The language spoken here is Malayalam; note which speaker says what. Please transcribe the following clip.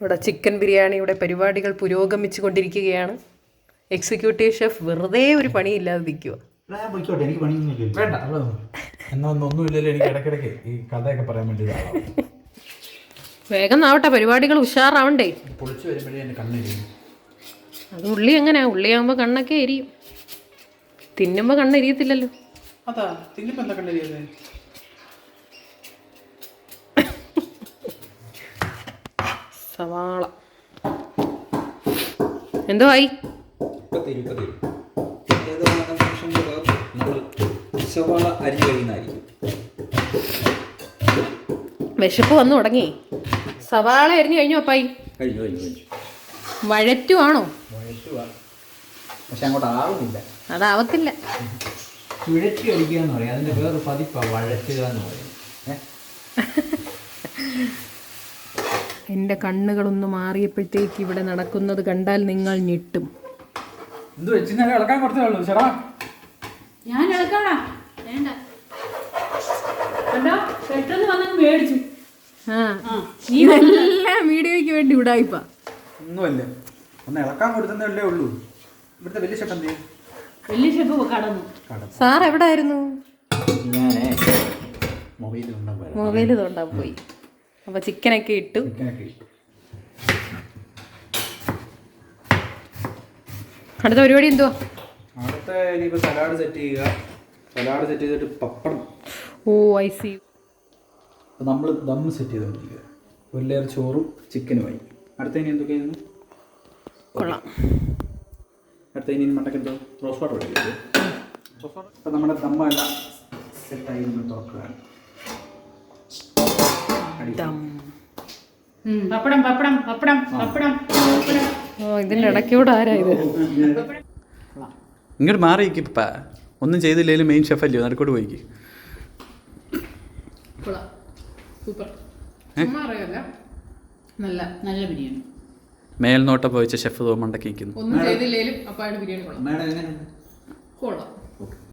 Speaker 1: ഇവിടെ ചിക്കൻ ബിരിയാണിയുടെ പരിപാടികൾ പുരോഗമിച്ചു കൊണ്ടിരിക്കുകയാണ്. എക്സിക്യൂട്ടീവ് ഷെഫ് വെറുതെ ഒരു പണിയില്ലാതെ നിൽക്കുക.
Speaker 2: എനിക്ക് പണിയൊന്നുമില്ല. വേണ്ട എന്നാ ഒന്നുമില്ലല്ലോ. എനിക്ക് ഇടയ്ക്കിടയ്ക്ക് ഈ കഥയൊക്കെ പറയാൻ വേണ്ടി
Speaker 1: വേഗം ആവട്ടെ, പരിപാടികൾ ഉഷാറാവണ്ടേ.
Speaker 2: പൊളിച്ചു വരുമ്പോഴേ എൻ്റെ കണ്ണിരിക്കും.
Speaker 1: അത് ഉള്ളി എങ്ങനെയാ? ഉള്ളിയാകുമ്പോൾ കണ്ണൊക്കെ എരിയും, തിന്നുമ്പോൾ കണ്ണെരിയത്തില്ലല്ലോ.
Speaker 2: അതാ തിന്നുമ്പോൾ എന്താ കണ്ണെരിയത്?
Speaker 1: സവാള എന്തോ ആയി?
Speaker 3: സവാള അരിഞ്ഞു കഴിയുന്നതായിരിക്കും.
Speaker 1: വിശപ്പ് വന്നു തുടങ്ങി. സവാള അരിഞ്ഞു കഴിഞ്ഞു അപ്പായി?
Speaker 3: കഴിഞ്ഞു കഴിഞ്ഞു കഴിഞ്ഞു.
Speaker 1: വഴറ്റുവാണോ?
Speaker 3: പക്ഷെ അങ്ങോട്ട് ആവുന്നില്ല.
Speaker 1: അതാവത്തില്ല.
Speaker 3: ചുഴറ്റി അടിക്കുക എന്ന് പറയാം. അതിൻ്റെ വേറെ പതിപ്പാണ് വഴറ്റുക എന്ന് പറയുന്നത്.
Speaker 1: എൻ്റെ കണ്ണുകളൊന്ന് മാറിയപ്പോഴത്തേക്ക് ഇവിടെ നടക്കുന്നത് കണ്ടാൽ നിങ്ങൾ ഞെട്ടും.
Speaker 2: എന്ത് വെച്ചിരുന്നാലും ഇളക്കാൻ കൊടുത്തേ ഉള്ളൂ. ചേട്ടാ
Speaker 4: ഞാൻ ഇളക്കാടാ. വേണ്ട പെട്ടെന്ന് വന്നു മേടിച്ചു.
Speaker 1: ഇതെല്ലാം വീഡിയോയ്ക്ക് വേണ്ടി വിടായിപ്പാ.
Speaker 2: ഒന്നുമല്ല, ഒന്ന് ഇളക്കാൻ കൊടുത്തേ ഉള്ളൂ. ഇവിടുത്തെ വലിയ ഷെഫ് എന്ത്
Speaker 4: വലിയ ഷെഫ് കടന്നു.
Speaker 1: സാർ എവിടെ ആയിരുന്നു?
Speaker 3: ഞാനേ
Speaker 1: മൊബൈൽ തോണ്ടാൻ പോയി. അപ്പൊ ചിക്കനൊക്കെ ഇട്ടു. അടുത്ത പരിപാടി എന്തുവാ?
Speaker 2: അടുത്ത ഇനിയിപ്പോൾ സലാഡ് സെറ്റ് ചെയ്യുക. സലാഡ് സെറ്റ് ചെയ്തിട്ട് പപ്പടം.
Speaker 1: ഓ ഐ സി.
Speaker 2: അപ്പോൾ നമ്മൾ ദം സെറ്റ് ചെയ്തുകൊണ്ടിരിക്കുക. ഒരു ലെയർ ചോറും ചിക്കനുമായി. അടുത്ത ഇനി എന്തൊക്കെയായിരുന്നു?
Speaker 1: കൊള്ളാം.
Speaker 2: അടുത്ത ഇനി മണ്ടക്ക് എന്തോ റോസ് വാട്ടർ എടുക്കുക. അപ്പോൾ നമ്മുടെ ദമ്മെല്ലാം സെറ്റായി തുറക്കുകയാണ്.
Speaker 4: പപ്പടം പപ്പടം പപ്പടം പപ്പടം.
Speaker 1: ഓ ഇതിൻ്റെ ഇടയ്ക്കൂടെ ആരാ ഇത്?
Speaker 2: ഇങ്ങോട്ട് മാറിയിരിക്കും. ഒന്നും ചെയ്തില്ലെങ്കിലും മെയിൻ ഷെഫല്ലേ, നടക്കോട്ട് പോയിക്ക്.
Speaker 4: സൂപ്പർ. നല്ല നല്ല ബിരിയാണി.
Speaker 2: മേൽനോട്ടം പോയിച്ച ഷെഫ് മണ്ടക്കിക്കുന്നു.
Speaker 1: ഒന്നും ചെയ്തില്ലേലും അപ്പായുടെ ബിരിയാണി കൊള്ളാം.
Speaker 4: കൊള്ളാം.